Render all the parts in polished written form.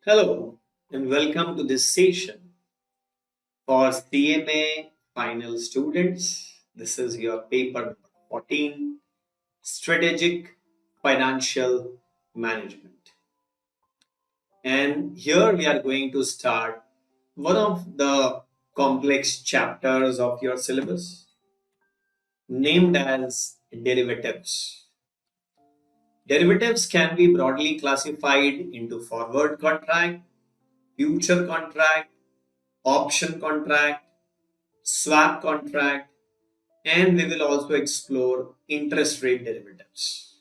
Hello and welcome to this session for CMA final students. This is your paper number 14, Strategic Financial Management. And here we are going to start one of the complex chapters of your syllabus named as derivatives. Derivatives can be broadly classified into forward contract, future contract, option contract, swap contract, and we will also explore interest rate derivatives.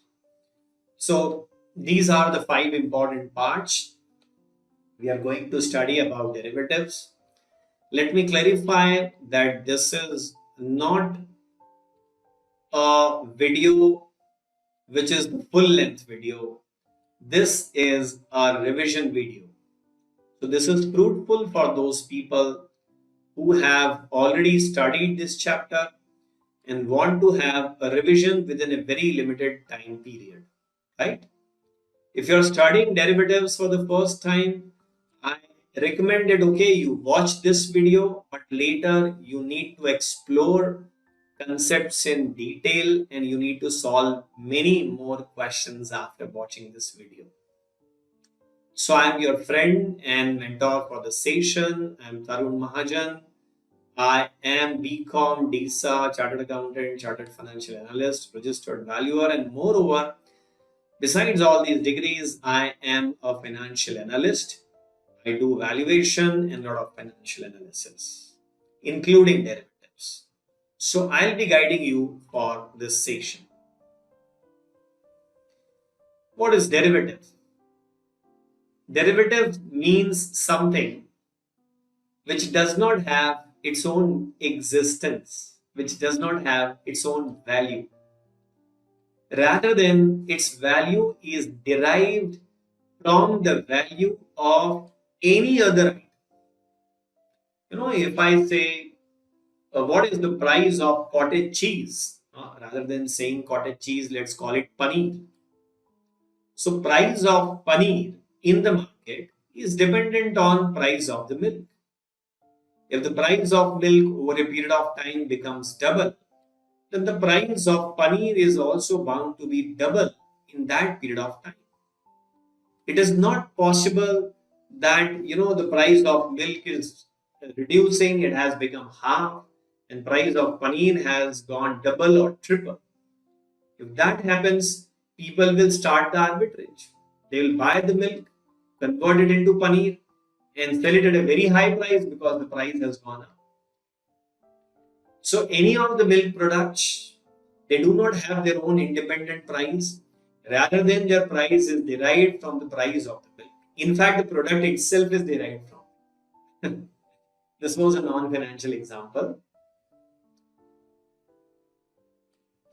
So these are the five important parts we are going to study about derivatives. Let me clarify that this is not a video which is the full length video. This is a revision video. So this is fruitful for those people who have already studied this chapter and want to have a revision within a very limited time period, right? If you're studying derivatives for the first time, I recommend that okay, you watch this video, but later you need to explore concepts in detail and you need to solve many more questions after watching this video. So I'm your friend and mentor for the session. I'm Tarun Mahajan. I am BCom, DSA, Chartered Accountant, Chartered Financial Analyst, Registered Valuer, and moreover, besides all these degrees, I am a financial analyst. I do valuation and a lot of financial analysis, including derivatives. So I'll be guiding you for this session. What is derivative? Derivative means something which does not have its own existence, which does not have its own value. Rather than its value is derived from the value of any other item. If I say, what is the price of cottage cheese? Rather than saying cottage cheese, let's call it paneer. So price of paneer in the market is dependent on price of the milk. If the price of milk over a period of time becomes double, then the price of paneer is also bound to be double in that period of time. It is not possible that the price of milk is reducing, it has become half, and price of paneer has gone double or triple. If that happens, people will start the arbitrage. They will buy the milk, convert it into paneer, and sell it at a very high price because the price has gone up. So any of the milk products, they do not have their own independent price. Rather than their price is derived from the price of the milk. In fact, the product itself is derived from. This was a non-financial example.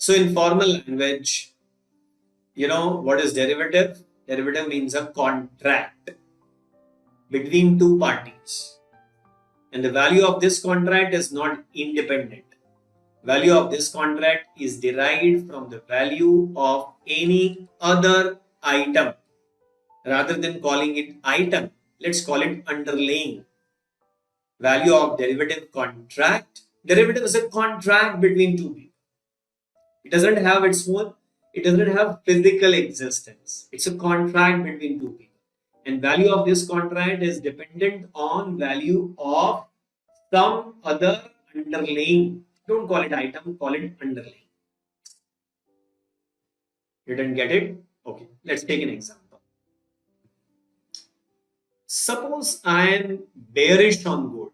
So in formal language, what is derivative? Derivative means a contract between two parties. And the value of this contract is not independent. Value of this contract is derived from the value of any other item. Rather than calling it item, let's call it underlying. Value of derivative contract. Derivative is a contract between two people. It doesn't have its own, it doesn't have physical existence. It's a contract between two people. And value of this contract is dependent on value of some other underlying. Don't call it item, call it underlying. You didn't get it? Okay, let's take an example. Suppose I am bearish on gold.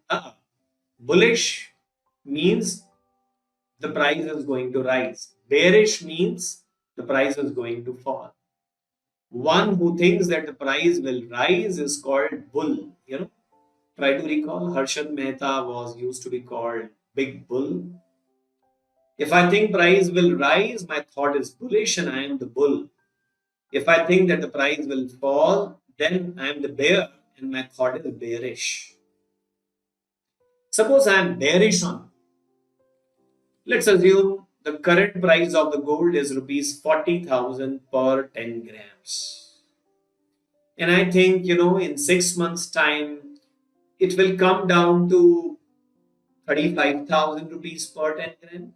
Bullish means the price is going to rise. Bearish means the price is going to fall. One who thinks that the price will rise is called bull. Try to recall, Harshad Mehta was used to be called big bull. If I think price will rise, my thought is bullish and I am the bull. If I think that the price will fall, then I am the bear and my thought is bearish. Suppose I am bearish on. Let's assume the current price of the gold is rupees 40,000 per 10 grams. And I think, in 6 months' time, it will come down to 35,000 rupees per 10 gram.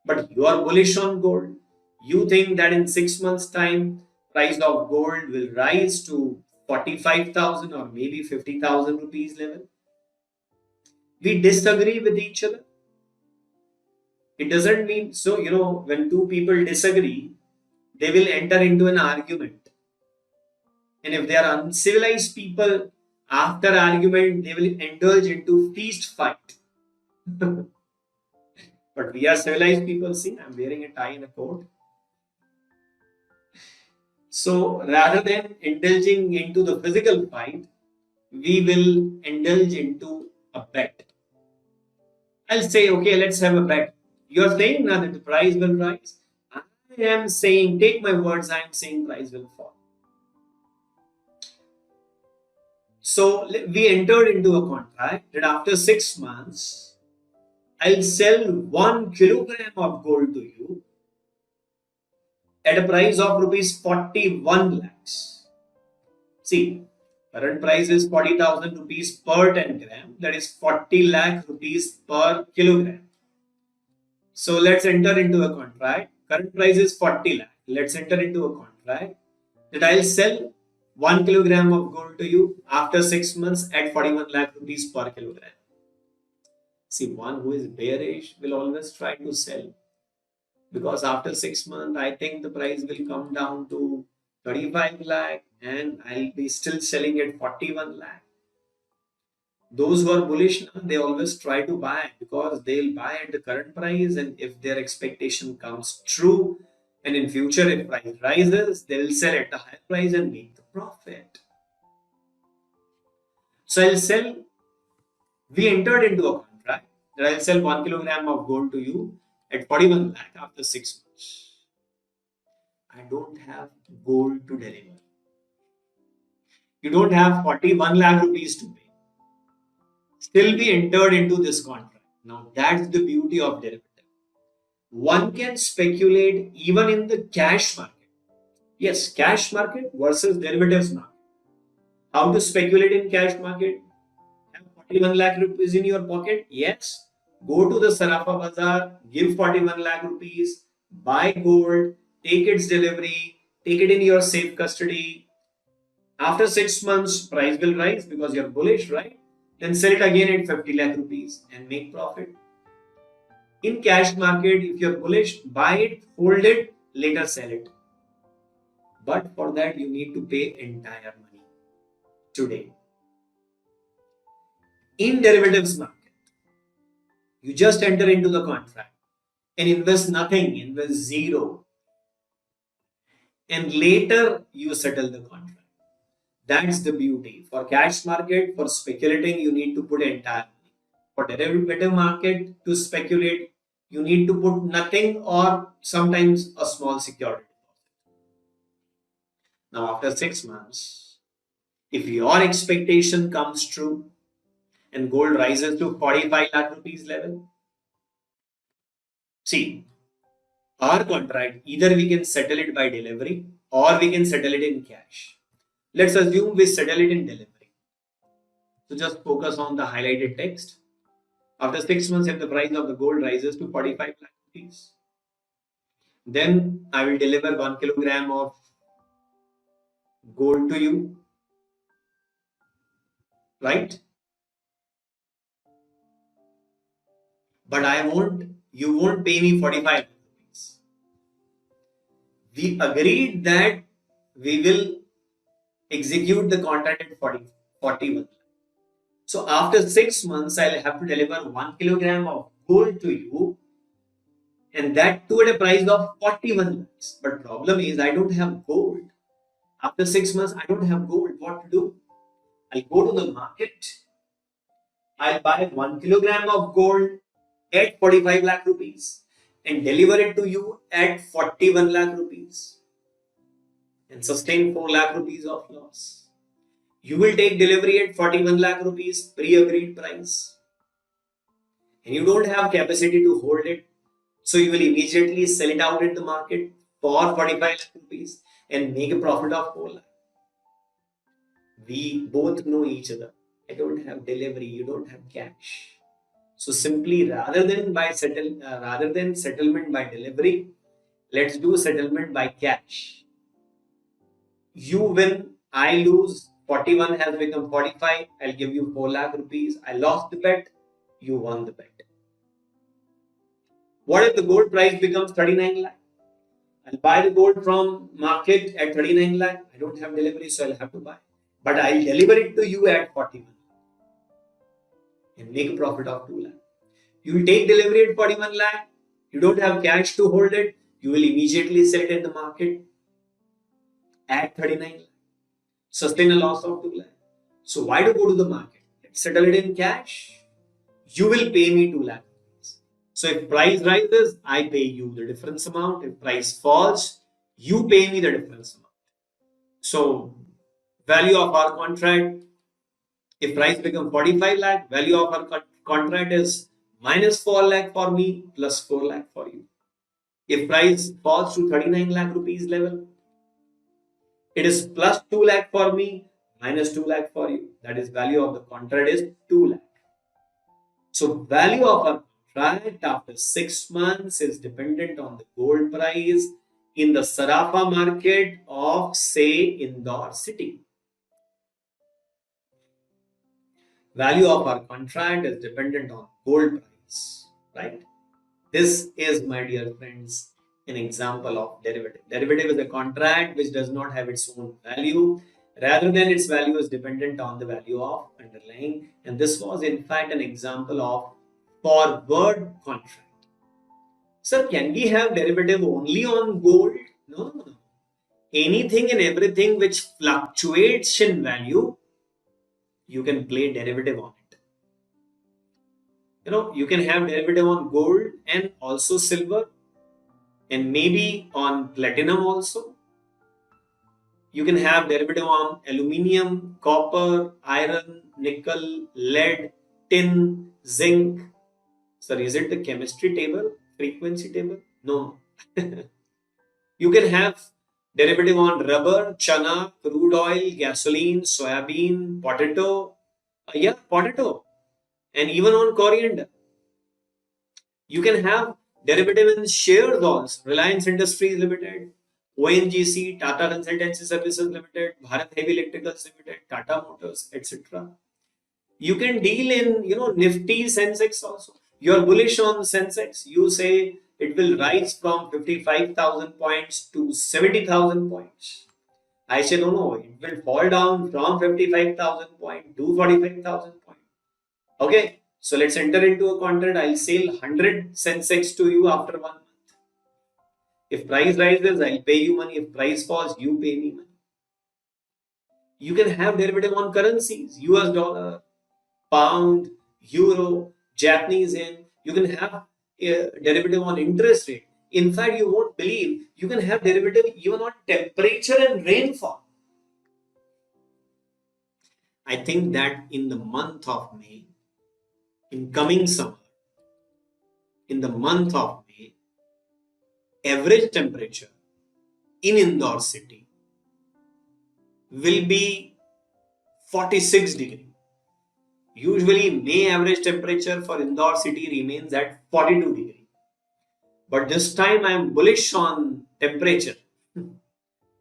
But you are bullish on gold. You think that in 6 months' time, price of gold will rise to 45,000 or maybe 50,000 rupees level. We disagree with each other. It doesn't mean so, when two people disagree, they will enter into an argument. And if they are uncivilized people, after argument, they will indulge into feast fight. But we are civilized people. See, I'm wearing a tie and a coat. So rather than indulging into the physical fight, we will indulge into a bet. I'll say, okay, let's have a bet. You're saying now that the price will rise. I am saying, take my words, I am saying price will fall. So we entered into a contract that after 6 months, I'll sell 1 kilogram of gold to you at a price of rupees 41 lakhs. See, current price is 40,000 rupees per 10 gram, that is 40 lakh rupees per kilogram. So let's enter into a contract. Current price is 40 lakh. Let's enter into a contract that I'll sell 1 kilogram of gold to you after 6 months at 41 lakh rupees per kilogram. See, one who is bearish will always try to sell, because after 6 months, I think the price will come down to 35 lakh and I'll be still selling at 41 lakh. Those who are bullish, they always try to buy because they'll buy at the current price, and if their expectation comes true, and in future if price rises, they'll sell at a higher price and make the profit. So we entered into a contract that I'll sell 1 kilogram of gold to you at 41 lakh after 6 months. I don't have gold to deliver. You don't have 41 lakh rupees to pay. Still we entered into this contract. Now that's the beauty of derivative. One can speculate even in the cash market. Yes, cash market versus derivatives market. How to speculate in cash market? Have 41 lakh rupees in your pocket? Yes. Go to the Sarafa Bazaar, give 41 lakh rupees, buy gold, take its delivery, take it in your safe custody. After 6 months, price will rise because you're bullish, right? Then sell it again at 50 lakh rupees and make profit. In cash market, if you're bullish, buy it, hold it, later sell it. But for that, you need to pay entire money today. In derivatives market, you just enter into the contract and invest nothing, invest zero. And later you settle the contract. That's the beauty. For cash market, for speculating, you need to put entire money. For derivative market, to speculate, you need to put nothing or sometimes a small security. Now, after 6 months, if your expectation comes true and gold rises to 45 lakh rupees level, see, our contract, either we can settle it by delivery or we can settle it in cash. Let's assume we settle it in delivery. So just focus on the highlighted text. After 6 months, if the price of the gold rises to 45 lakh rupees, then I will deliver 1 kilogram of gold to you, right? But you won't pay me 45 rupees. We agreed that we will execute the contract at 41. So after 6 months, I'll have to deliver 1 kilogram of gold to you, and that too at a price of 41 lakhs. But problem is I don't have gold. After 6 months, I don't have gold. What to do? I'll go to the market. I'll buy 1 kilogram of gold at 45 lakh rupees and deliver it to you at 41 lakh rupees and sustain 4 lakh rupees of loss. You will take delivery at 41 lakh rupees pre-agreed price, and you don't have capacity to hold it. So you will immediately sell it out in the market for 45 lakh rupees and make a profit of 4 lakh. We both know each other. I don't have delivery, you don't have cash. So simply rather than settlement by delivery, let's do settlement by cash. You win, I lose. 41 has become 45. I'll give you 4 lakh rupees. I lost the bet. You won the bet. What if the gold price becomes 39 lakh? I'll buy the gold from market at 39 lakh. I don't have delivery, so I'll have to buy. But I'll deliver it to you at 41 and make a profit of 2 lakh. You will take delivery at 41 lakh. You don't have cash to hold it. You will immediately sell it in the market at 39 lakh. Sustain a loss of 2 lakh. So why to go to the market? Let's settle it in cash. You will pay me 2 lakh. So if price rises, I pay you the difference amount. If price falls, you pay me the difference amount. So value of our contract, if price becomes 45 lakh, value of our contract is minus 4 lakh for me, plus 4 lakh for you. If price falls to 39 lakh rupees level, it is plus 2 lakh for me, minus 2 lakh for you. That is value of the contract is 2 lakh. So value of a contract after 6 months is dependent on the gold price in the Sarafa market of say Indore city. Value of our contract is dependent on gold price, right? This is, my dear friends, an example of derivative. Derivative is a contract which does not have its own value. Rather than its value is dependent on the value of underlying. And this was in fact an example of forward contract. Sir, can we have derivative only on gold? No. Anything and everything which fluctuates in value, you can play derivative on it. You can have derivative on gold and also silver and maybe on platinum also. You can have derivative on aluminium, copper, iron, nickel, lead, tin, zinc. Sir, is it the chemistry table, frequency table? No. You can have derivative on rubber, chana, crude oil, gasoline, soybean, potato. Potato. And even on coriander. You can have derivative in shares also. Reliance Industries Limited, ONGC, Tata Consultancy Services Limited, Bharat Heavy Electricals Limited, Tata Motors, etc. You can deal in, Nifty Sensex also. You are bullish on Sensex. You say it will rise from 55,000 points to 70,000 points. I say no, it will fall down from 55,000 points to 45,000 points. Okay, so let's enter into a contract. I'll sell 100 Sensex to you after 1 month. If price rises, I'll pay you money. If price falls, you pay me money. You can have derivative on currencies, US dollar, pound, euro, Japanese yen. You can have a derivative on interest rate. In fact, you won't believe, you can have derivative even on temperature and rainfall. I think that in the month of May, in coming summer, in the month of May, average temperature in Indore city will be 46 degree. Usually May average temperature for Indore city remains at 42 degree. But this time I am bullish on temperature.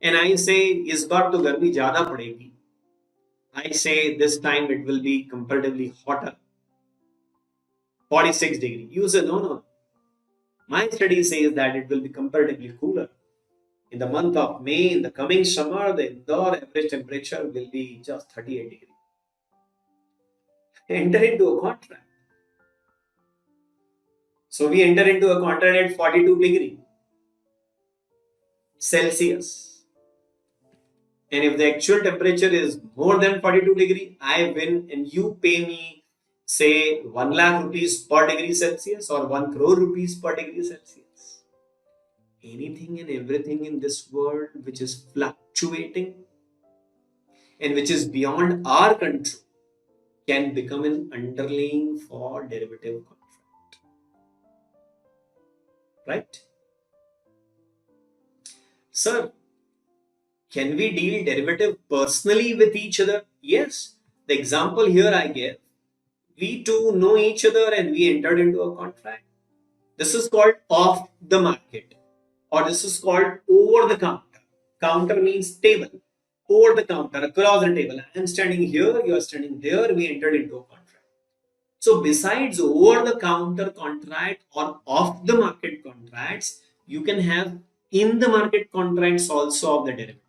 And I say, इस बार तो गर्मी ज़्यादा पड़ेगी. I say this time it will be comparatively hotter. 46 degree. You say, no. My study says that it will be comparatively cooler. In the month of May, in the coming summer, the Indore average temperature will be just 38 degree. Enter into a contract. So we enter into a contract at 42 degree Celsius. And if the actual temperature is more than 42 degree, I win and you pay me, say, 1 lakh rupees per degree Celsius or 1 crore rupees per degree Celsius. Anything and everything in this world which is fluctuating and which is beyond our control can become an underlying for derivative contract. Right? Sir, can we deal derivative personally with each other? Yes, the example here I gave, we two know each other and we entered into a contract. This is called off the market, or this is called over the counter. Counter means table. Over the counter, across the table. I am standing here, you are standing there, we entered into a contract. So, besides over the counter contract or off the market contracts, you can have in the market contracts also of the derivative.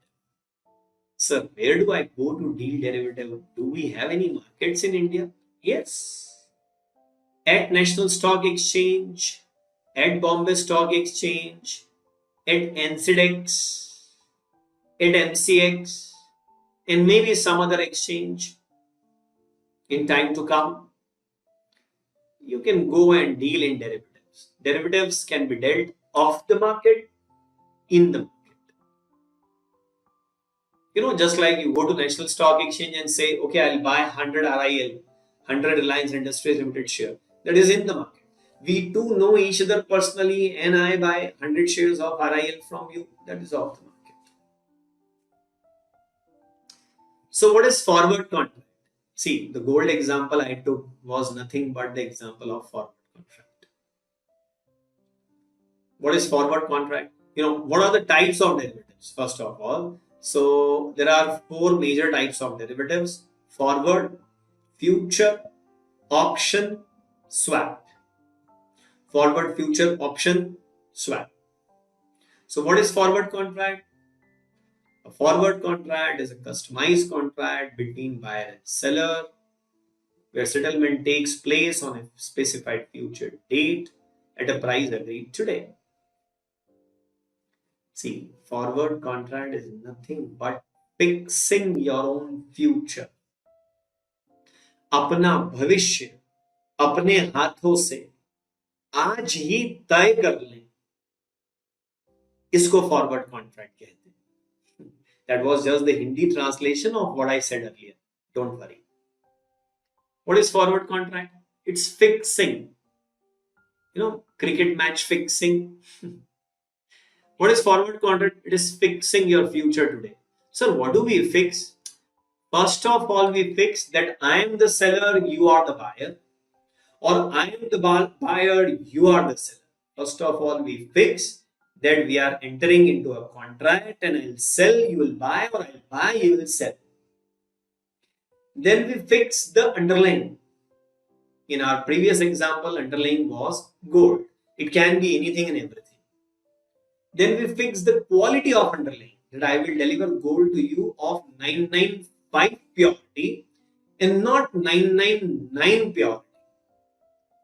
Sir, where do I go to deal derivative? Do we have any markets in India? Yes. At National Stock Exchange, at Bombay Stock Exchange, at NCDEX, at MCX, and maybe some other exchange in time to come. You can go and deal in derivatives. Derivatives can be dealt off the market, in the market. Just like you go to National Stock Exchange and say, okay, I'll buy 100 RIL, 100 Reliance Industries Limited share. That is in the market. We two know each other personally and I buy 100 shares of RIL from you. That is off the market. So what is forward contract? See, the gold example I took was nothing but the example of forward contract. What is forward contract? What are the types of derivatives? First of all, so there are four major types of derivatives: forward, future, option, swap. Forward, future, option, swap. So what is forward contract? A forward contract is a customized contract between buyer and seller, where settlement takes place on a specified future date at a price agreed today. See, forward contract is nothing but fixing your own future. अपना भविष्य अपने हाथों से आज ही तय कर लें, इसको फॉरवर्ड कॉन्ट्रैक्ट कहते हैं. That was just the Hindi translation of what I said earlier. Don't worry. What is forward contract? It's fixing. Cricket match fixing. What is forward contract? It is fixing your future today. So what do we fix? First of all, we fix that I am the seller, you are the buyer, or I am the buyer, you are the seller. First of all, we fix that we are entering into a contract and I'll sell, you will buy, or I'll buy, you will sell. Then we fix the underlying. In our previous example, underlying was gold. It can be anything and everything. Then we fix the quality of underlying, that I will deliver gold to you of 995 purity and not 999 purity.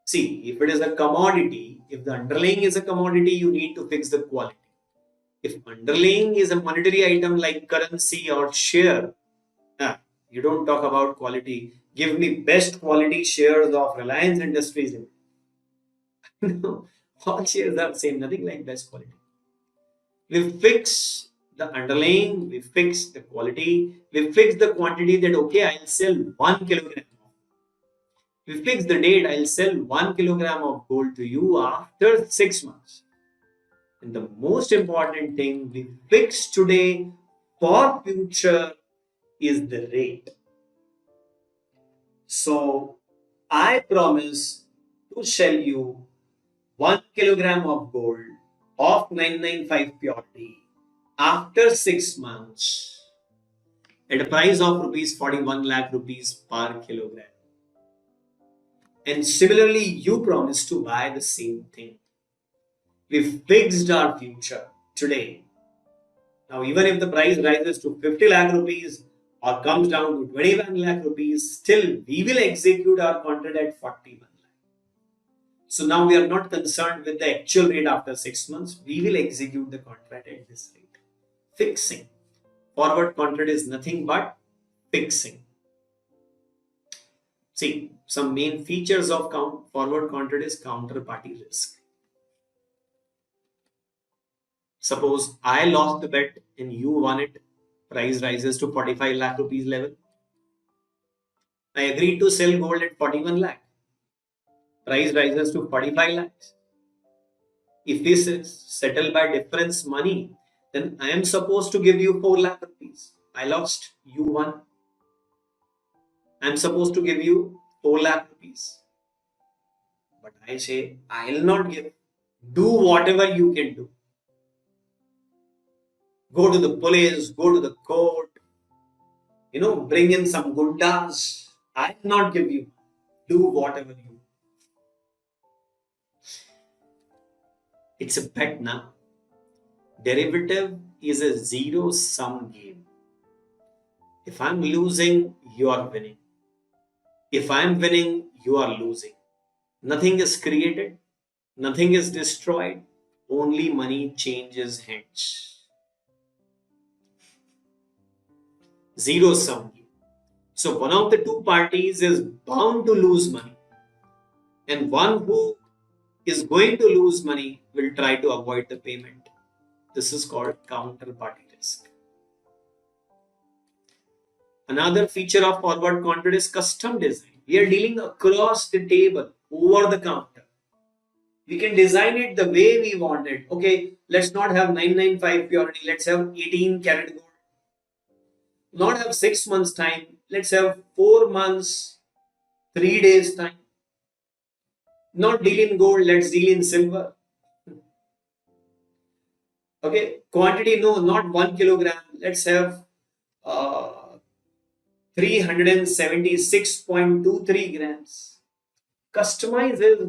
See, if it is a commodity, if the underlying is a commodity, you need to fix the quality. If underlying is a monetary item like currency or share, you don't talk about quality. Give me best quality shares of Reliance Industries. No, all shares are same, nothing like best quality. We fix the underlying, we fix the quality, we fix the quantity that, okay, I'll sell 1 kilogram. We fix the date, I'll sell 1 kilogram of gold to you after 6 months. And the most important thing we fix today for future is the rate. So I promise to sell you 1 kilogram of gold of 995 purity after 6 months at a price of rupees 41 lakh rupees per kilogram. And similarly, you promise to buy the same thing. We've fixed our future today. Now, even if the price rises to 50 lakh rupees or comes down to 21 lakh rupees, still we will execute our contract at 41 lakh. So now we are not concerned with the actual rate after 6 months. We will execute the contract at this rate. Fixing. Forward contract is nothing but fixing. See, some main features of forward contract is counterparty risk. Suppose I lost the bet and you won it, price rises to 45 lakh rupees level. I agreed to sell gold at 41 lakh. Price rises to 45 lakhs. If this is settled by difference money, then I am supposed to give you 4 lakh rupees. I lost, you won. I'm supposed to give you 4 lakh rupees. But I say, I'll not give. Do whatever you can do. Go to the police, go to the court, bring in some gundas. I'll not give you. Do whatever you. It's a bet now. Derivative is a zero sum game. If I'm losing, you are winning. If I'm winning, you are losing. Nothing is created, nothing is destroyed, only money changes hands. Zero sum game. So one of the two parties is bound to lose money, and one who is going to lose money will try to avoid the payment. This is called counterparty risk. Another feature of forward contract is custom design. We are dealing across the table, over the counter. We can design it the way we want it. Okay, let's not have 995 purity. Let's have 18 karat gold. Not have 6 months time. Let's have 4 months, 3 days time. Not deal in gold. Let's deal in silver. Okay, quantity no, not 1 kilogram. Let's have 376.23 grams. Customize it,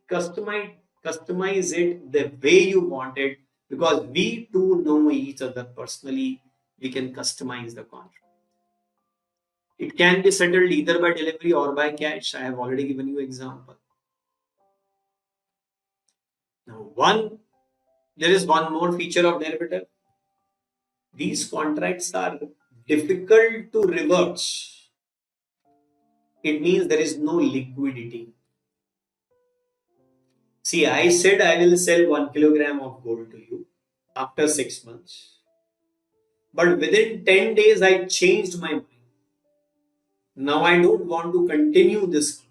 customize it the way you want it, because we two know each other personally. We can customize the contract. It can be settled either by delivery or by cash. I have already given you example. Now, there is one more feature of derivative. These contracts are difficult to reverse. It means there is no liquidity. See, I said I will sell 1 kilogram of gold to you after 6 months. But within 10 days, I changed my mind. Now I don't want to continue this.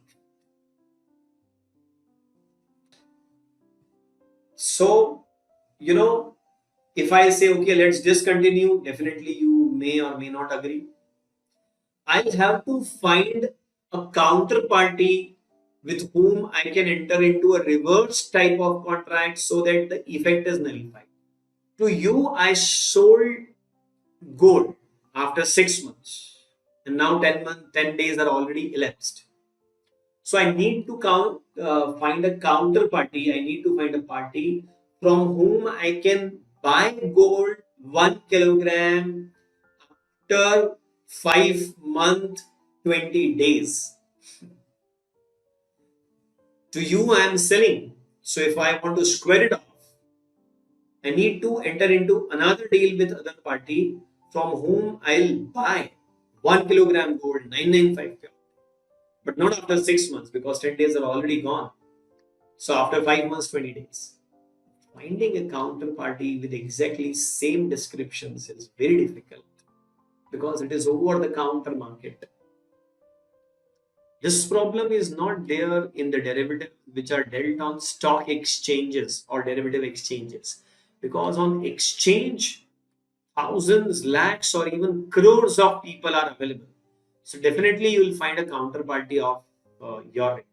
So, if I say, okay, let's discontinue, definitely you may or may not agree. I'll have to find a counterparty with whom I can enter into a reverse type of contract so that the effect is nullified. To you, I sold gold after 6 months, and now 10 days are already elapsed. So I need to find a counterparty. I need to find a party from whom I can buy gold 1 kilogram after 5 months, 20 days. To you, I am selling. So if I want to square it off, I need to enter into another deal with other party from whom I'll buy 1 kilogram gold, 995, but not after 6 months, because 10 days are already gone. So after 5 months, 20 days. Finding a counterparty with exactly same descriptions is very difficult because it is over the counter market. This problem is not there in the derivatives which are dealt on stock exchanges or derivative exchanges, because on exchange, thousands, lakhs, or even crores of people are available. So definitely you will find a counterparty of your requirement.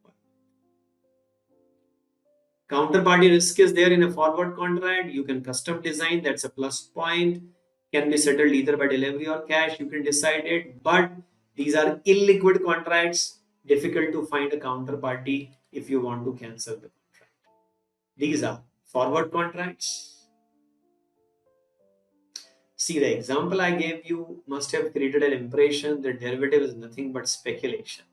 Counterparty risk is there in a forward contract. You can custom design. That's a plus point. Can be settled either by delivery or cash. You can decide it. But these are illiquid contracts. Difficult to find a counterparty if you want to cancel the contract. These are forward contracts. See, the example I gave you must have created an impression that derivative is nothing but speculation.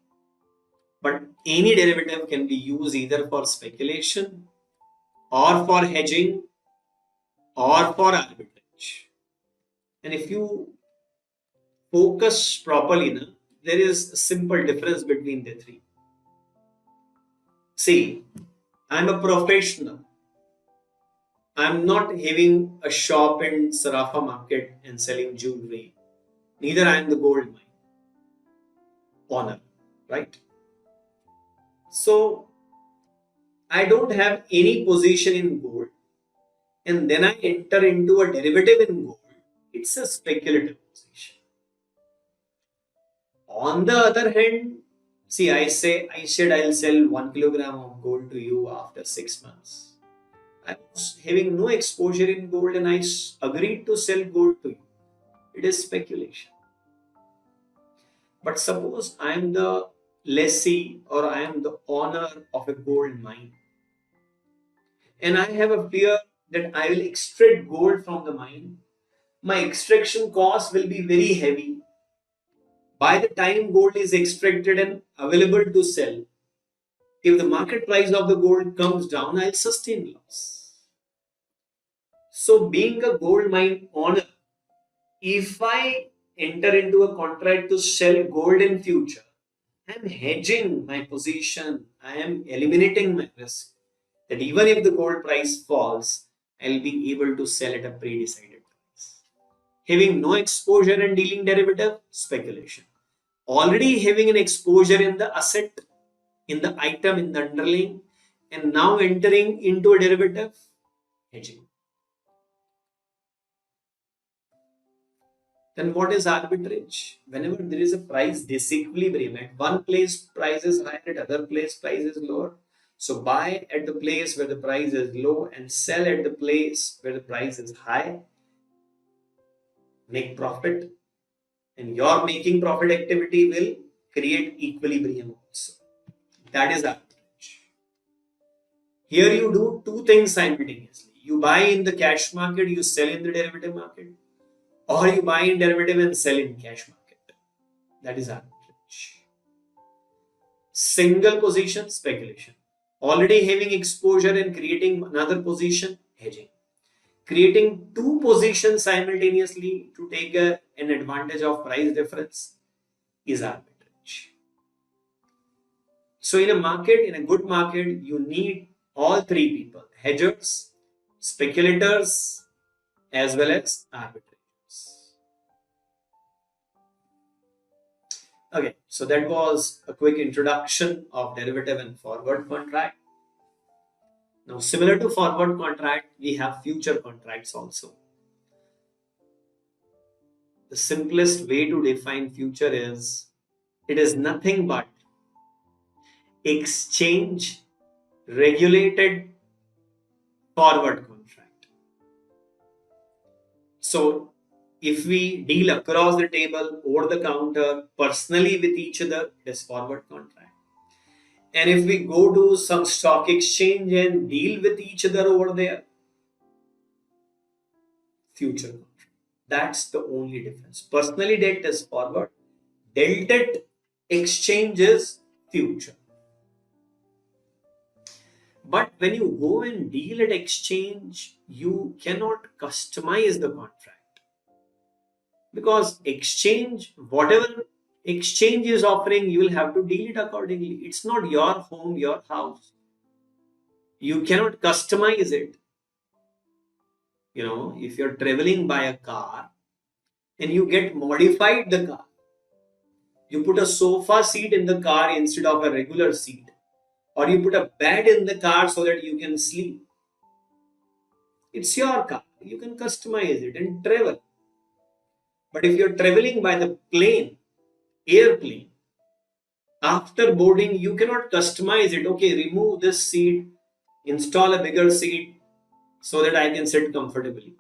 But any derivative can be used either for speculation or for hedging or for arbitrage. And if you focus properly, there is a simple difference between the three. See, I'm a professional. I'm not having a shop in Sarafa market and selling jewelry. Neither I am the gold mine owner, right? So I don't have any position in gold, and then I enter into a derivative in gold. It's a speculative position. On the other hand, see, I said I'll sell 1 kilogram of gold to you after 6 months. I was having no exposure in gold and agreed to sell gold to you. It is speculation. But suppose I am the lessee or I am the owner of a gold mine and I have a fear that I will extract gold from the mine. My extraction cost will be very heavy. By the time gold is extracted and available to sell, if the market price of the gold comes down, I'll sustain loss. So, being a gold mine owner, if I enter into a contract to sell gold in future, I'm hedging my position. I am eliminating my risk. That even if the gold price falls, I'll be able to sell at a pre-decided price. Having no exposure and dealing derivative, speculation. Already having an exposure in the asset, in the item, in the underlying, and now entering into a derivative, hedging. Then what is arbitrage? Whenever there is a price disequilibrium, at one place price is higher, at other place price is lower. So buy at the place where the price is low and sell at the place where the price is high. Make profit, and your making profit activity will create equilibrium also. That is arbitrage. Here you do two things simultaneously. You buy in the cash market, you sell in the derivative market, or you buy in derivative and sell in cash market. That is arbitrage. Single position, speculation. Already having exposure and creating another position, hedging. Creating two positions simultaneously to take an advantage of price difference is arbitrage. So in a market, in a good market, you need all three people: hedgers, speculators, as well as arbitrators. Okay, so that was a quick introduction of derivative and forward contract. Now, similar to forward contract, we have future contracts also. The simplest way to define future is it is nothing but exchange regulated forward contract. So, if we deal across the table, over the counter, personally with each other, it is forward contract. And if we go to some stock exchange and deal with each other over there, future contract. That's the only difference. Personally dealt is forward, dealt at exchange is future. But when you go and deal at exchange, you cannot customize the contract. Because exchange, whatever exchange is offering, you will have to deal it accordingly. It's not your home, your house. You cannot customize it. You know, if you're traveling by a car and you get modified the car, you put a sofa seat in the car instead of a regular seat, or you put a bed in the car so that you can sleep. It's your car. You can customize it and travel. But if you're traveling by the plane, airplane, after boarding, you cannot customize it. Okay, remove this seat, install a bigger seat so that I can sit comfortably.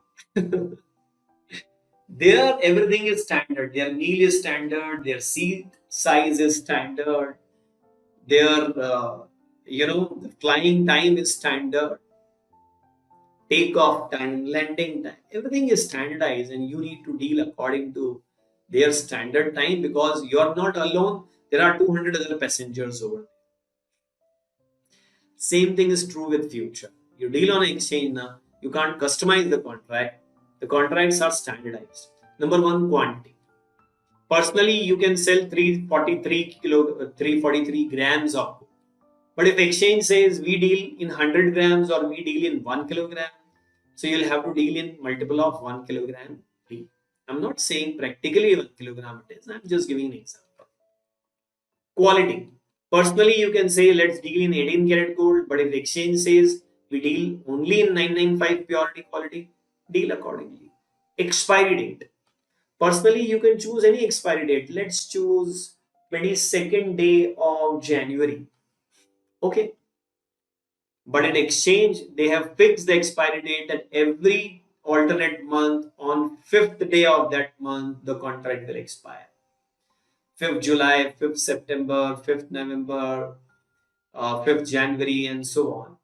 There, everything is standard. Their meal is standard. Their seat size is standard. Their, the flying time is standard. Takeoff time, landing time, everything is standardized, and you need to deal according to their standard time because you're not alone. There are 200 other passengers over there. Same thing is true with future. You deal on an exchange now, you can't customize the contract. The contracts are standardized. Number one, quantity. Personally, you can sell 343 grams of gold. But if exchange says we deal in 100 grams or we deal in 1 kilogram, so you'll have to deal in multiple of 1 kilogram. I'm not saying practically 1 kilogram it is. I'm just giving an example. Quality. Personally, you can say let's deal in 18 karat gold, but if exchange says we deal only in 995 purity quality, deal accordingly. Expiry date. Personally, you can choose any expiry date. Let's choose 22nd day of January. Okay. But in exchange, they have fixed the expiry date and every alternate month on fifth day of that month, the contract will expire. 5th July, 5th September, 5th November, 5th January, and so on.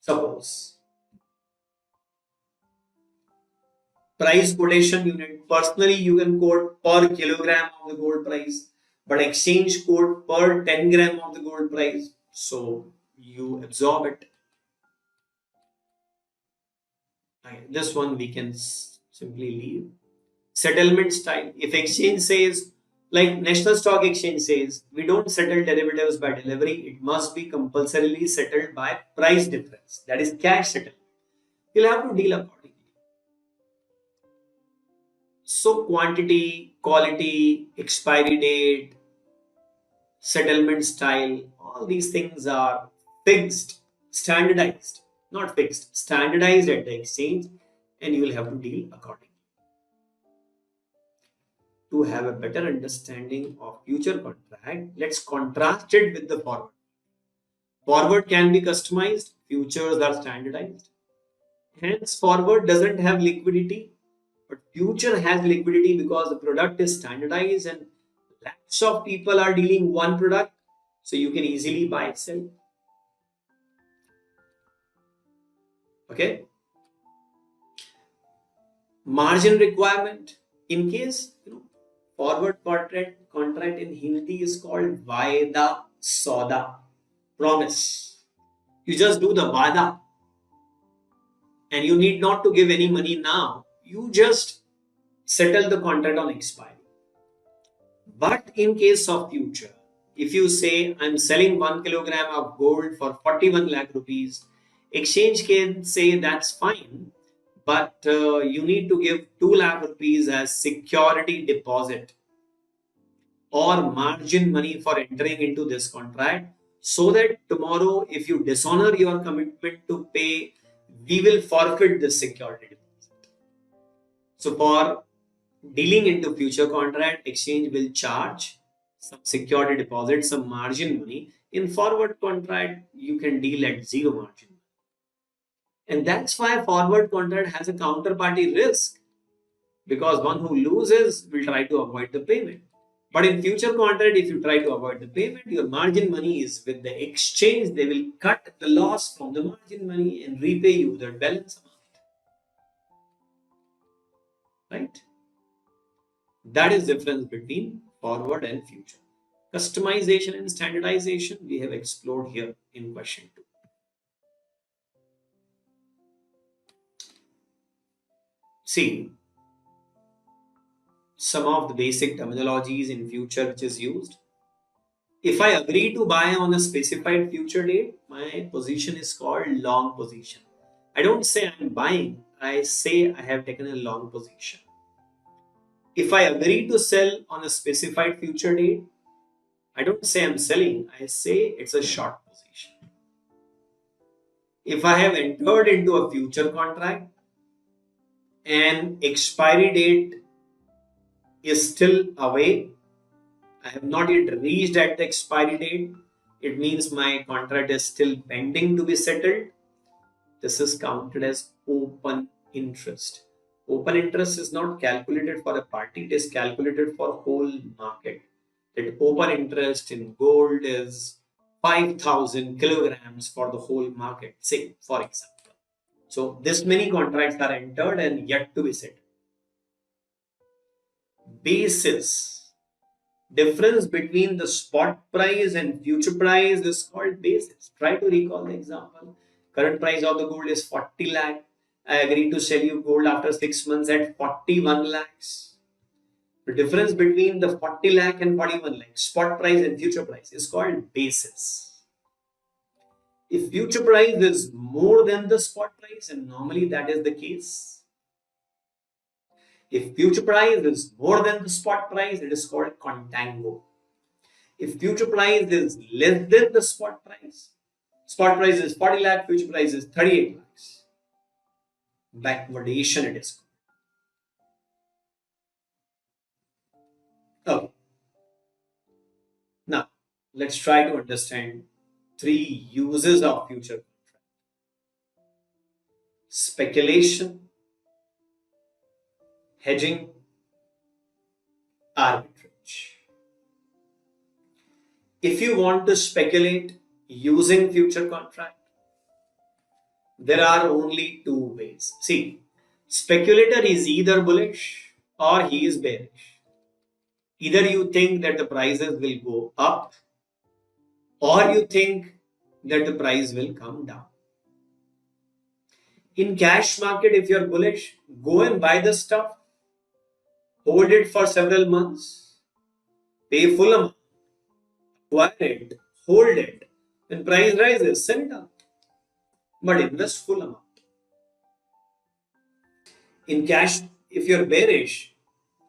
Suppose price quotation unit. Personally, you can quote per kilogram of the gold price, but exchange quote per 10 gram of the gold price. So you absorb it. Okay, this one we can simply leave. Settlement style. If exchange says, like National Stock Exchange says, we don't settle derivatives by delivery, it must be compulsorily settled by price difference. That is cash settlement. You'll have to deal accordingly. So quantity, quality, expiry date, settlement style, all these things are fixed, standardized, not fixed, standardized at the exchange, and you will have to deal accordingly. To have a better understanding of future contract, let's contrast it with the forward. Forward can be customized, futures are standardized. Hence, forward doesn't have liquidity, but future has liquidity because the product is standardized and lots of people are dealing one product, so you can easily buy and sell. Okay. Margin requirement. In case forward contract in Hindi is called Vaida Soda, promise. You just do the Vada and you need not to give any money now. You just settle the contract on expiry. But in case of future, if you say I'm selling 1 kilogram of gold for 41 lakh rupees, exchange can say that's fine, but you need to give 2 lakh rupees as security deposit or margin money for entering into this contract, so that tomorrow if you dishonor your commitment to pay, we will forfeit this security deposit. So for dealing into future contract, exchange will charge some security deposit, some margin money. In forward contract, you can deal at zero margin. And that's why forward contract has a counterparty risk, because one who loses will try to avoid the payment. But in future contract, if you try to avoid the payment, your margin money is with the exchange. They will cut the loss from the margin money and repay you the balance amount. Right? That is difference between forward and future. Customization and standardization we have explored here in question 2. See, some of the basic terminologies in future which is used. If I agree to buy on a specified future date, my position is called long position. I don't say I'm buying, I say I have taken a long position. If I agree to sell on a specified future date, I don't say I'm selling, I say it's a short position. If I have entered into a future contract and expiry date is still away, I have not yet reached at the expiry date, it means my contract is still pending to be settled. This is counted as open interest. Open interest is not calculated for a party, it is calculated for whole market. That open interest in gold is 5,000 kilograms for the whole market, say, for example. So, this many contracts are entered and yet to be settled. Basis. Difference between the spot price and future price is called basis. Try to recall the example. Current price of the gold is 40 lakh. I agree to sell you gold after 6 months at 41 lakhs. The difference between the 40 lakh and 41 lakh, spot price and future price, is called basis. If future price is more than the spot price, and normally that is the case, if future price is more than the spot price, it is called contango. If future price is less than the spot price is 40 lakh, future price is 38 lakhs. Backwardation it is called. Okay. let's try to understand three uses of future contract. Speculation, hedging, arbitrage. If you want to speculate using future contract, there are only two ways. See, speculator is either bullish or he is bearish. Either you think that the prices will go up or you think that the price will come down. In cash market, if you're bullish, go and buy the stuff, hold it for several months, pay full amount, acquire it, hold it. When price rises, sell it out. But invest full amount. In cash, if you're bearish,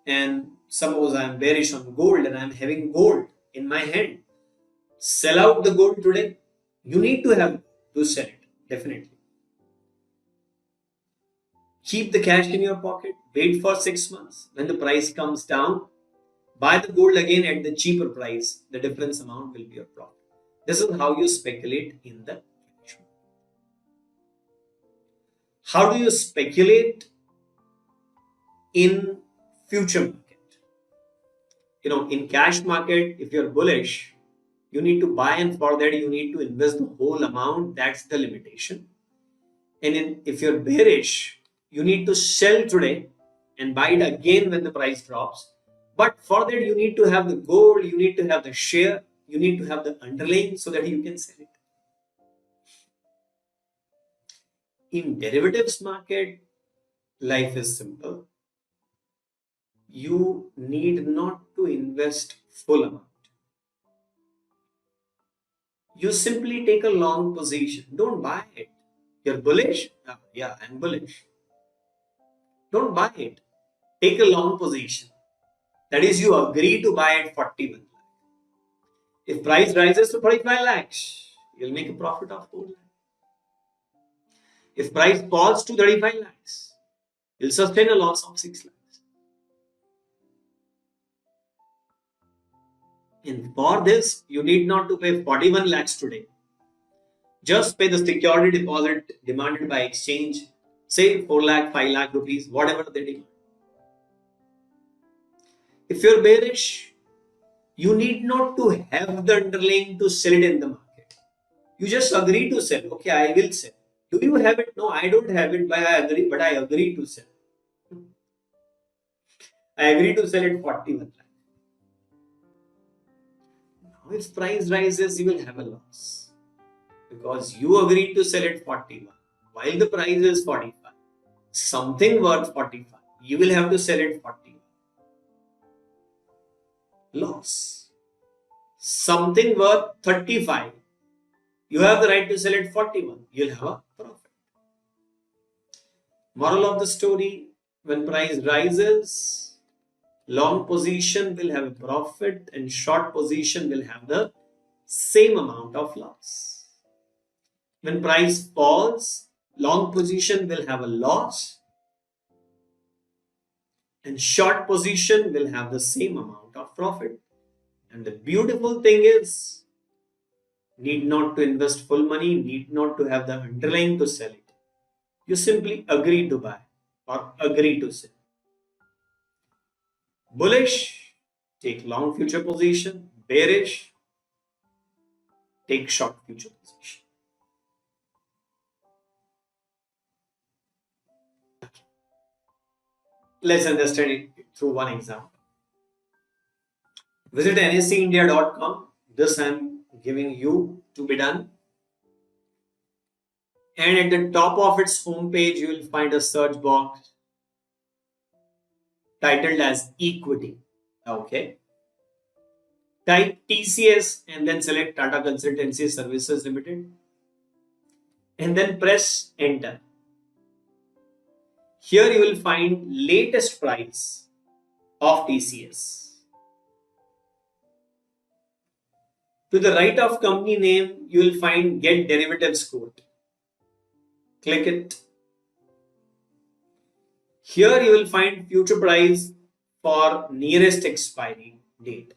and suppose I'm bearish on gold and I'm having gold in my hand, sell out the gold today. You need to have to sell it, definitely. Keep the cash in your pocket, wait for 6 months. When the price comes down, buy the gold again at the cheaper price. The difference amount will be your profit. This is how you speculate in the cash market. How do you speculate in future market? In cash market, if you're bullish, you need to buy, and for that you need to invest the whole amount. That's the limitation. And if you're bearish, you need to sell today and buy it again when the price drops. But for that, you need to have the gold, you need to have the share, you need to have the underlying so that you can sell it. In derivatives market, life is simple. You need not to invest full amount. You simply take a long position. Don't buy it. You're bullish? Yeah, I'm bullish. Don't buy it. Take a long position. That is, you agree to buy at 41 lakh. If price rises to 45 lakhs, you'll make a profit of 4 lakh. If price falls to 35 lakhs, you'll sustain a loss of 6 lakhs. And for this, you need not to pay 41 lakhs today. Just pay the security deposit demanded by exchange, say 4 lakh, 5 lakh rupees, whatever they demand. If you're bearish, you need not to have the underlying to sell it in the market. You just agree to sell. Okay, I will sell. Do you have it? No, I don't have it, but I agree to sell. I agree to sell it 41 lakh. Now, if price rises, you will have a loss because you agreed to sell it 41 while the price is 45. Something worth 45, you will have to sell it 41. Loss. Something worth 35, you have the right to sell it 41. You'll have a profit. Moral of the story: when price rises, long position will have a profit and short position will have the same amount of loss. When price falls, long position will have a loss and short position will have the same amount of profit. And the beautiful thing is, need not to invest full money, need not to have the underlying to sell it. You simply agree to buy or agree to sell. Bullish, take long future position. Bearish, take short future position. Let's understand it through one example. Visit nscindia.com. This I am giving you to be done. And at the top of its homepage, you will find a search box titled as equity. Okay. Type TCS and then select Tata Consultancy Services Limited. And then press enter. Here you will find latest price of TCS. To the right of company name, you will find Get Derivatives Quote. Click it. Here you will find future price for nearest expiry date.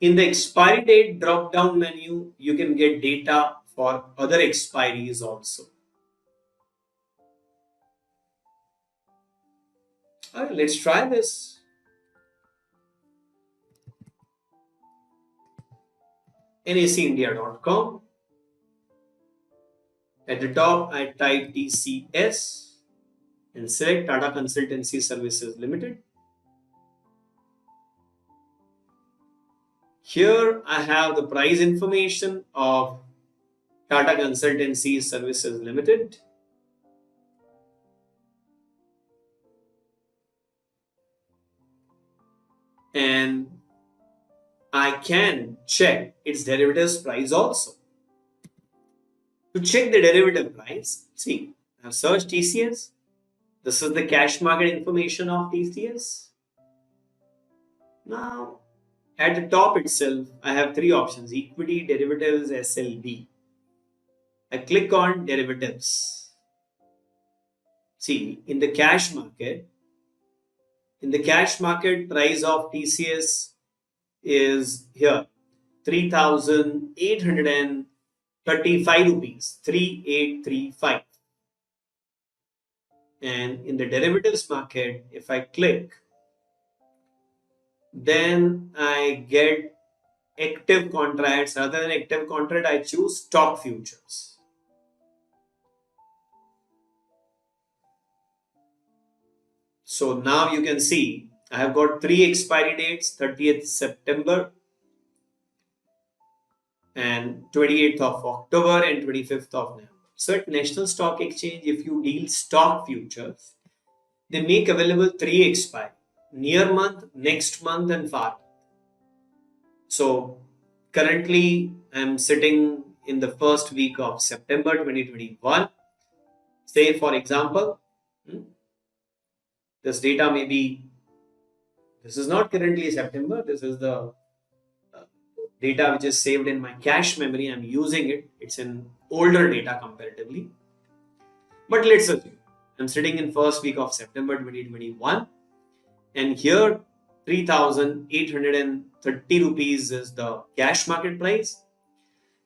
In the expiry date drop down menu, you can get data for other expiries also. All right, let's try this. nacindia.com. At the top, I type TCS and select Tata Consultancy Services Limited. Here I have the price information of Tata Consultancy Services Limited. And I can check its derivatives price also. To check the derivative price, see, I've searched TCS. This is the cash market information of TCS. Now, at the top itself, I have three options: equity, derivatives, SLB. I click on derivatives. See, in the cash market, price of TCS is here 3,835 rupees, 3835. And in the derivatives market, if I click, then I get active contracts. Rather than active contract, I choose stock futures. So now you can see I have got three expiry dates: 30th September and 28th of October and 25th of November. So at National Stock Exchange, if you deal stock futures, they make available three expiry: near month, next month, and far. So currently I'm sitting in the first week of September 2021. Say for example, this data may be, this is not currently September, this is the data which is saved in my cache memory. I'm using it. It's an older data comparatively. But let's assume I'm sitting in first week of September 2021, and here 3,830 rupees is the cash market price.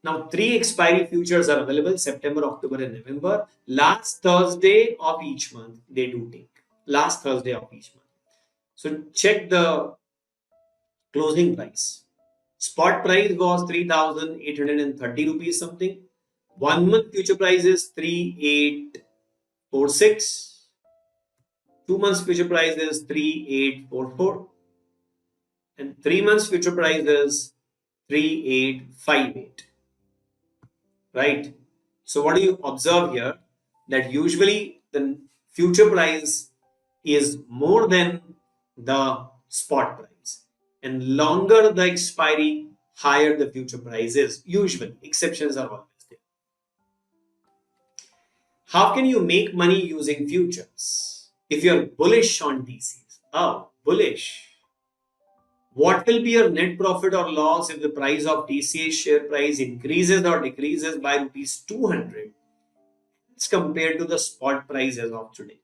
Now three expiry futures are available: September, October, and November. Last Thursday of each month they do take. Last Thursday of each month. So check the closing price. Spot price was 3,830 rupees something. 1 month future price is 3,846. 2 months future price is 3,844. And 3 months future price is 3,858. Right? So what do you observe here? That usually the future price is more than the spot price, and longer the expiry, higher the future price is. Usually, exceptions are always there. How can you make money using futures? If you're bullish on DCs, bullish. What will be your net profit or loss if the price of TCS share price increases or decreases by rupees 200 as compared to the spot price as of today?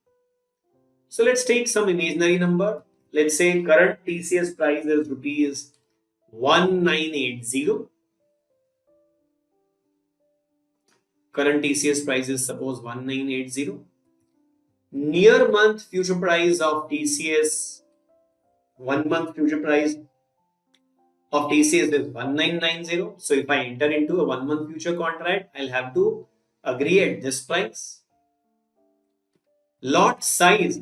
So let's take some imaginary number. Let's say current TCS price is rupees 1980. Current TCS price is suppose 1980. Near month future price of TCS, 1 month future price of TCS is 1990. So if I enter into a 1 month future contract, I'll have to agree at this price. Lot size,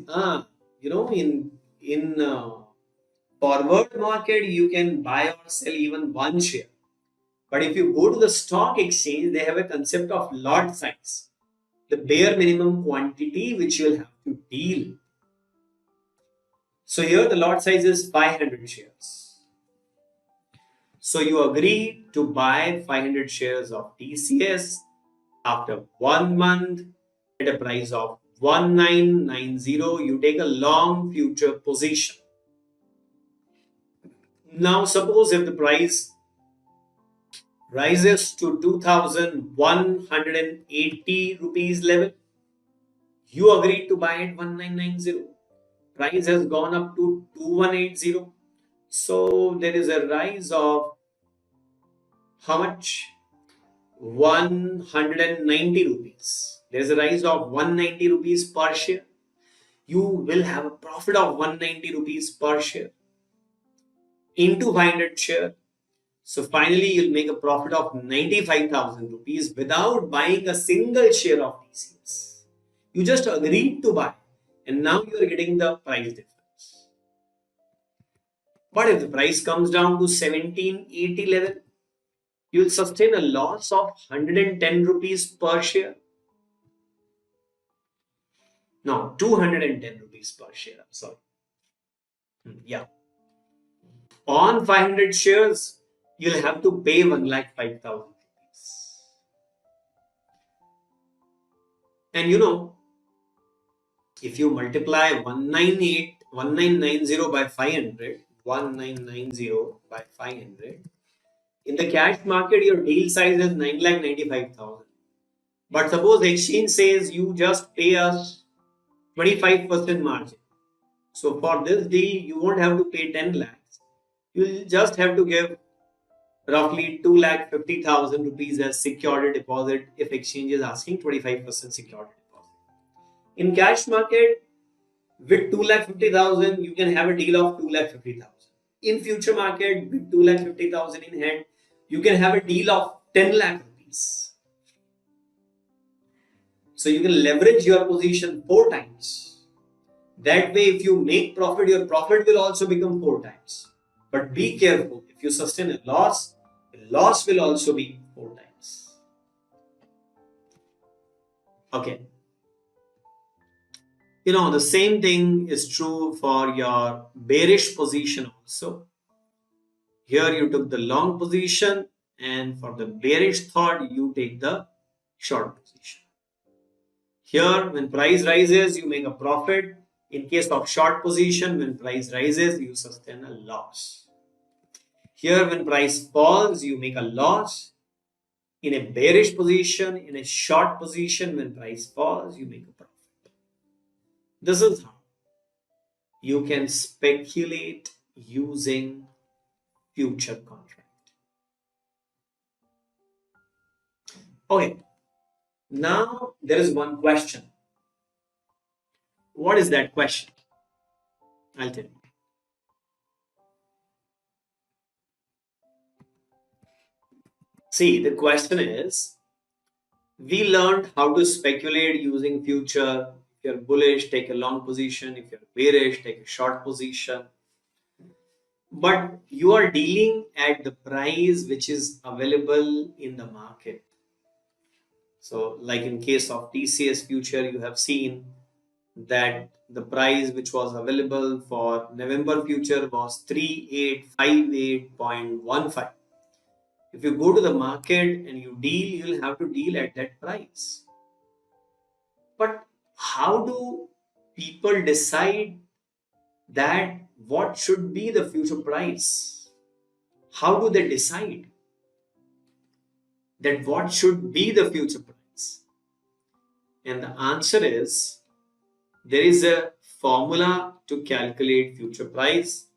in forward market you can buy or sell even one share. But if you go to the stock exchange, they have a concept of lot size, the bare minimum quantity which you'll have to deal. So here the lot size is 500 shares. So you agree to buy 500 shares of TCS after 1 month at a price of 1990. You take a long future position. Now suppose if the price rises to 2,180 rupees level, you agreed to buy at 1990. Price has gone up to 2180. So there is a rise of how much? 190 rupees. There is a rise of 190 rupees per share. You will have a profit of 190 rupees per share into 500 share. So finally, you'll make a profit of 95,000 rupees without buying a single share of TCS. You just agreed to buy, and now you are getting the price difference. But if the price comes down to 1780 level, you will sustain a loss of 110 rupees per share. No, 210 rupees per share. I'm sorry. Yeah. On 500 shares, you'll have to pay 1,05,000 rupees. And if you multiply 1990 by 500, 1990 by 500, in the cash market, your deal size is 9,95,000. But suppose exchange says you just pay us 25% margin. So for this deal, you won't have to pay 10 lakhs. You'll just have to give roughly 2,50,000 rupees as security deposit if exchange is asking 25% security deposit. In cash market, with 2,50,000, you can have a deal of 2,50,000. In future market, with 2,50,000 in hand, you can have a deal of 10 lakh rupees. So you can leverage your position 4 times. That way, if you make profit, your profit will also become 4 times. But be careful. If you sustain a loss, the loss will also be 4 times. Okay. The same thing is true for your bearish position also. Here you took the long position, and for the bearish thought, you take the short position. Here, when price rises, you make a profit. In case of short position, when price rises, you sustain a loss. Here, when price falls, you make a loss. In a bearish position, in a short position, when price falls, you make a profit. This is how you can speculate using future contract. Okay, now there is one question. What is that question? I'll tell you. See, the question is, we learned how to speculate using future. If you're bullish, take a long position. If you're bearish, take a short position. But you are dealing at the price which is available in the market. So, like in case of TCS future, you have seen that the price which was available for November future was 3858.15. If you go to the market and you deal, you'll have to deal at that price. But how do people decide that what should be the future price? How do they decide that what should be the future price? And the answer is, there is a formula to calculate future price.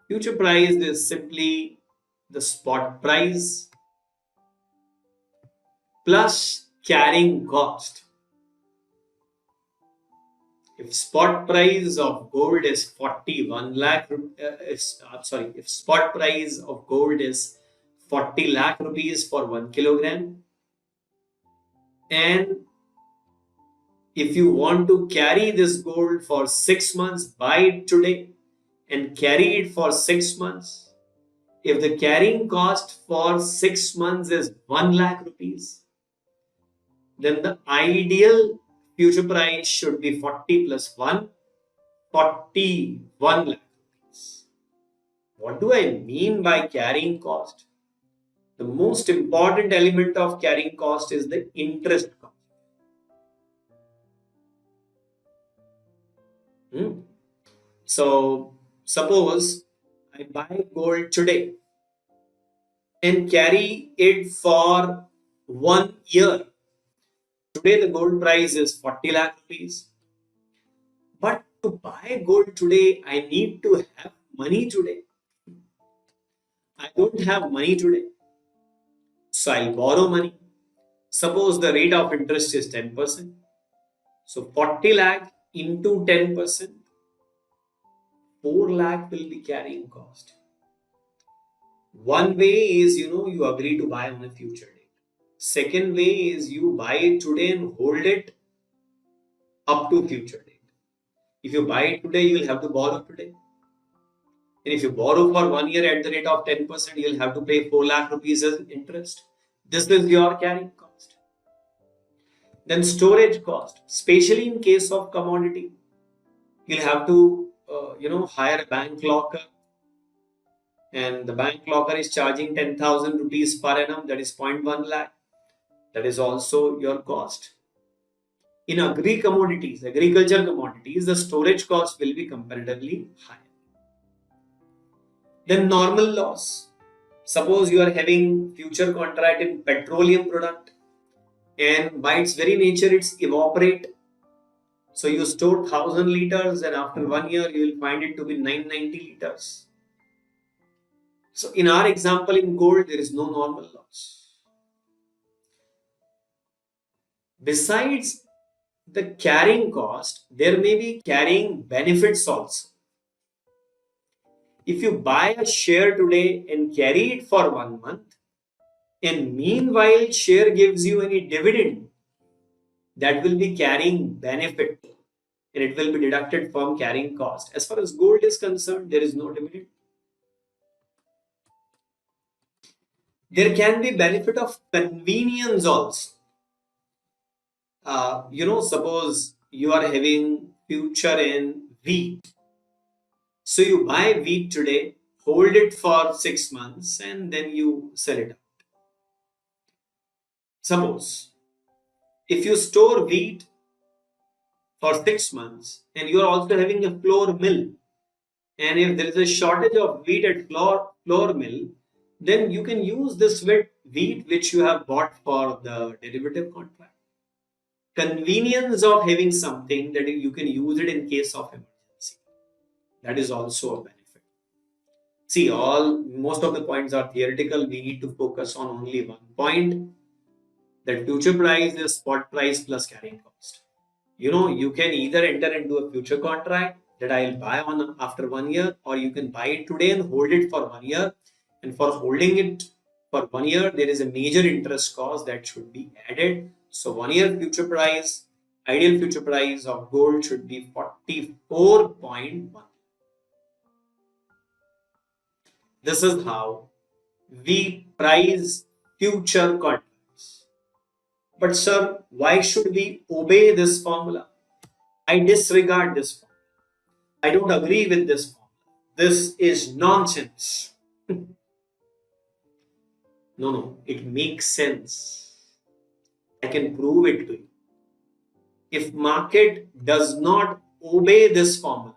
Future price is simply the spot price plus carrying cost. If spot price of gold is 41 lakh, if spot price of gold is 40 lakh rupees for 1 kilogram, and if you want to carry this gold for 6 months, buy it today and carry it for 6 months. If the carrying cost for 6 months is 1 lakh rupees, then the ideal future price should be 40 plus 1, 41 lakh rupees. What do I mean by carrying cost? The most important element of carrying cost is the interest cost. So, suppose I buy gold today and carry it for 1 year. Today the gold price is 40 lakh rupees. But to buy gold today, I need to have money today. I don't have money today. So I'll borrow money. Suppose the rate of interest is 10%. So 40 lakh into 10%, 4 lakh will be carrying cost. One way is, you agree to buy on a future date. Second way is you buy it today and hold it up to future date. If you buy it today, you will have to borrow today. And if you borrow for 1 year at the rate of 10%, you'll have to pay 4 lakh rupees as interest. This is your carrying cost. Then storage cost, especially in case of commodity, you'll have to, hire a bank locker, and the bank locker is charging 10,000 rupees per annum, that is 0.1 lakh. That is also your cost. In agriculture commodities, the storage cost will be comparatively high. Then normal loss. Suppose you are having future contract in petroleum product, and by its very nature it's evaporate. So you store 1000 liters and after 1 year you will find it to be 990 liters. So in our example in gold, there is no normal loss. Besides the carrying cost, there may be carrying benefits also. If you buy a share today and carry it for 1 month, and meanwhile share gives you any dividend, that will be carrying benefit and it will be deducted from carrying cost. As far as gold is concerned, there is no dividend. There can be benefit of convenience also. Suppose you are having future in wheat. So you buy wheat today, hold it for 6 months, and then you sell it out. Suppose if you store wheat for 6 months and you are also having a flour mill, and if there is a shortage of wheat at flour mill, then you can use this wheat which you have bought for the derivative contract. Convenience of having something that you can use it in case of emergency. That is also a benefit. See, most of the points are theoretical. We need to focus on only one point. That future price is spot price plus carrying cost. You can either enter into a future contract that I'll buy on after 1 year, or you can buy it today and hold it for 1 year. And for holding it for 1 year, there is a major interest cost that should be added. So 1 year future price, ideal future price of gold should be 44.1. This is how we price future contracts. But sir, why should we obey this formula? I disregard this formula. I don't agree with this formula. This is nonsense. No, it makes sense. I can prove it to you. If market does not obey this formula,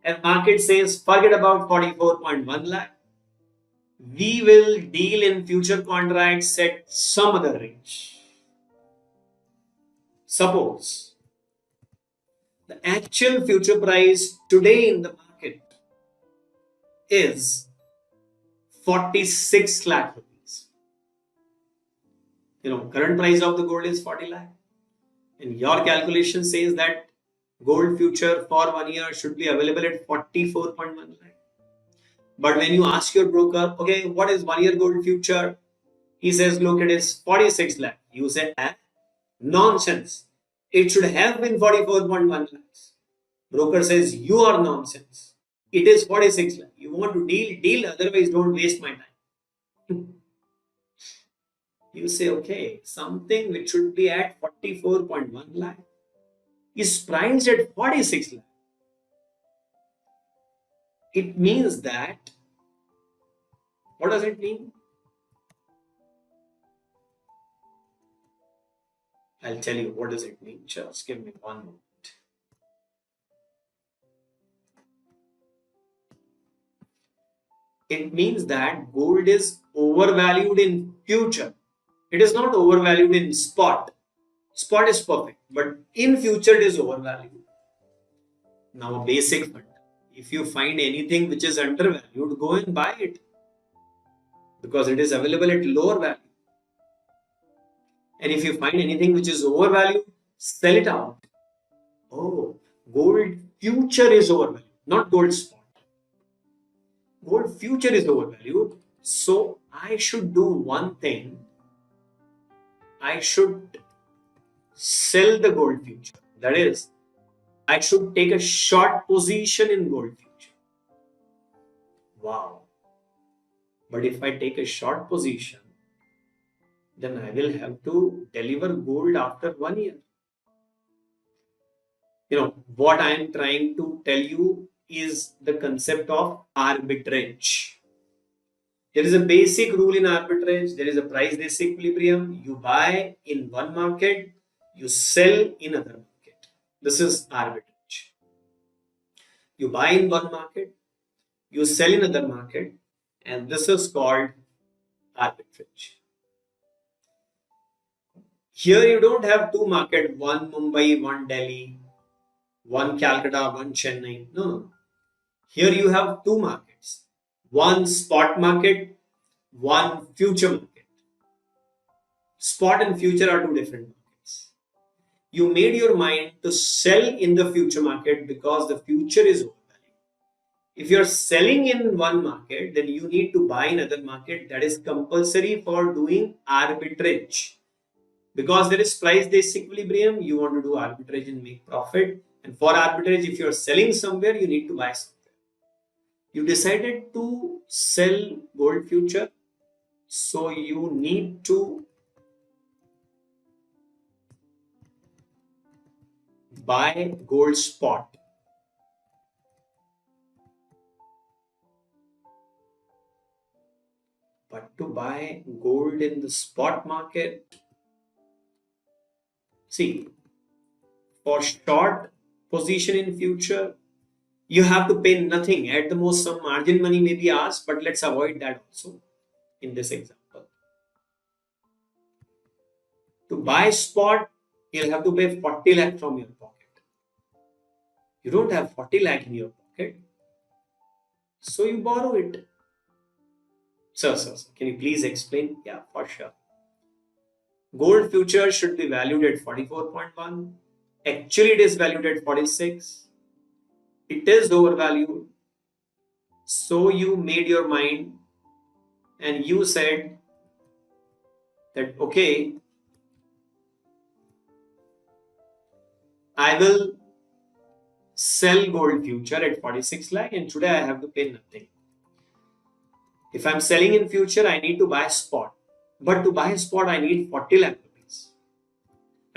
and market says forget about 44.1 lakh, we will deal in future contracts at some other range. Suppose the actual future price today in the market is 46 lakh rupees. Current price of the gold is 40 lakh. And your calculation says that gold future for 1 year should be available at 44.1 lakh. But when you ask your broker, okay, what is 1 year gold future? He says, look, it is 46 lakh. You say, nonsense. It should have been 44.1 lakhs. Broker says, you are nonsense. It is 46 lakh. You want to deal, otherwise don't waste my time. You say, okay, something which should be at 44.1 lakh is priced at 46 lakh. It means that, what does it mean? I'll tell you what does it mean. Just give me 1 moment. It means that gold is overvalued in future. It is not overvalued in spot. Spot is perfect, but in future it is overvalued. Now a basic fund. If you find anything which is undervalued, go and buy it, because it is available at lower value. And if you find anything which is overvalued, sell it out. Oh, gold future is overvalued, not gold spot. Gold future is overvalued. So I should do one thing. I should sell the gold future. That is, I should take a short position in gold future. Wow. But if I take a short position, then I will have to deliver gold after 1 year. What I am trying to tell you is the concept of arbitrage. There is a basic rule in arbitrage. There is a price disequilibrium. You buy in one market, you sell in other market. This is arbitrage. You buy in one market, you sell in other market, and this is called arbitrage. Here you don't have two markets, one Mumbai, one Delhi, one Calcutta, one Chennai. No. Here you have two markets, one spot market, one future market. Spot and future are two different markets. You made your mind to sell in the future market because the future is overvalued. If you're selling in one market, then you need to buy in other market. That is compulsory for doing arbitrage. Because there is price disequilibrium, you want to do arbitrage and make profit. And for arbitrage, if you're selling somewhere, you need to buy somewhere. You decided to sell gold future, so you need to buy gold spot. But to buy gold in the spot market, see, for short position in future, you have to pay nothing. At the most, some margin money may be asked, but let's avoid that also in this example. To buy spot, you'll have to pay 40 lakh from your pocket. You don't have 40 lakh in your pocket, so you borrow it. Sir, can you please explain? Yeah, for sure. Gold future should be valued at 44.1. Actually, it is valued at 46. It is overvalued. So you made your mind and you said that, okay, I will sell gold future at 46 lakh and today I have to pay nothing. If I'm selling in future, I need to buy spot. But to buy spot, I need 40 lakh rupees.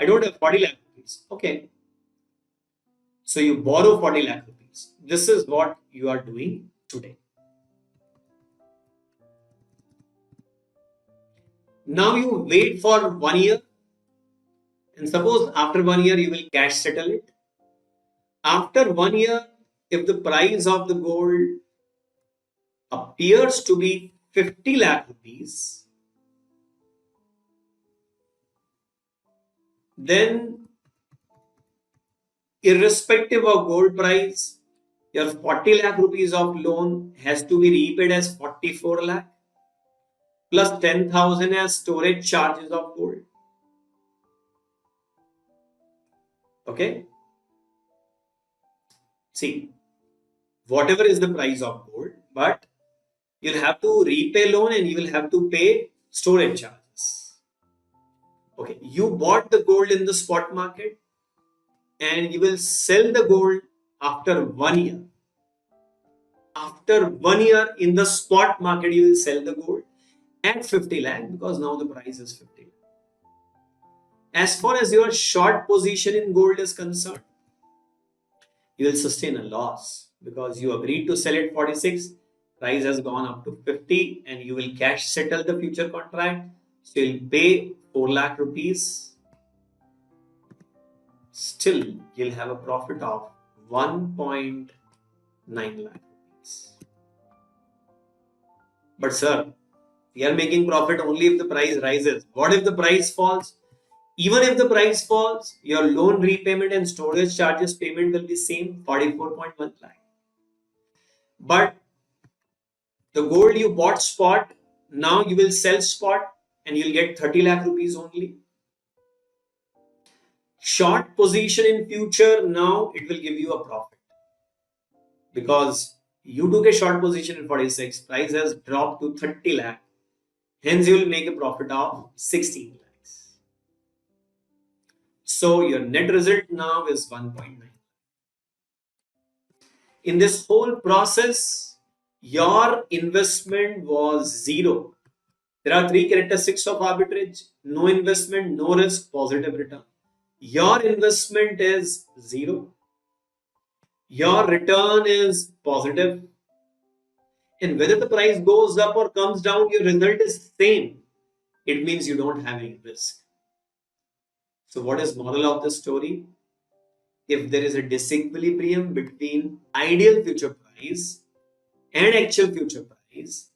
I don't have 40 lakh rupees. Okay. So you borrow 40 lakh rupees. This is what you are doing today. Now you wait for 1 year. And suppose after 1 year, you will cash settle it. After 1 year, if the price of the gold appears to be 50 lakh rupees, then irrespective of gold price, your 40 lakh rupees of loan has to be repaid as 44 lakh plus 10,000 as storage charges of gold. Okay. See, whatever is the price of gold, but you'll have to repay loan and you will have to pay storage charges. Okay, you bought the gold in the spot market and you will sell the gold after 1 year. After 1 year in the spot market, you will sell the gold at 50 lakh because now the price is 50 lakh. As far as your short position in gold is concerned, you will sustain a loss because you agreed to sell at 46, price has gone up to 50 and you will cash settle the future contract. So you'll pay 4 lakh rupees. Still, you'll have a profit of 1.9 lakh rupees. But sir, we are making profit only if the price rises. What if the price falls? Even if the price falls, your loan repayment and storage charges payment will be same, 44.1 lakh. But the gold you bought spot, now you will sell spot and you'll get 30 lakh rupees only. Short position in future, now it will give you a profit because you took a short position in 46, price has dropped to 30 lakh, hence you will make a profit of 16 lakhs. So your net result now is 1.9. In this whole process, your investment was zero. There are three characteristics of arbitrage: no investment, no risk, positive return. Your investment is zero, your return is positive, and whether the price goes up or comes down, your result is same. It means you don't have any risk. So what is moral of the story? If there is a disequilibrium between ideal future price and actual future price,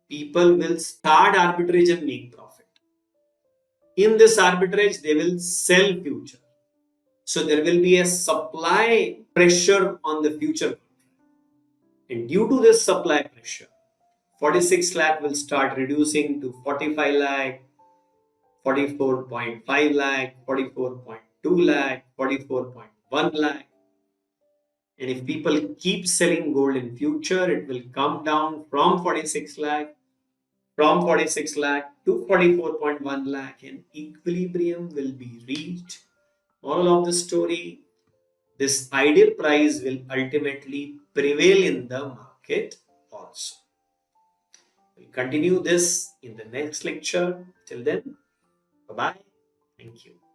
people will start arbitrage and make profit. In this arbitrage, they will sell future. So there will be a supply pressure on the future. And due to this supply pressure, 46 lakh will start reducing to 45 lakh, 44.5 lakh, 44.2 lakh, 44.1 lakh. And if people keep selling gold in future, it will come down from 46 lakh to 44.1 lakh, and equilibrium will be reached. Moral of the story: this ideal price will ultimately prevail in the market also. We'll continue this in the next lecture. Till then, bye bye. Thank you.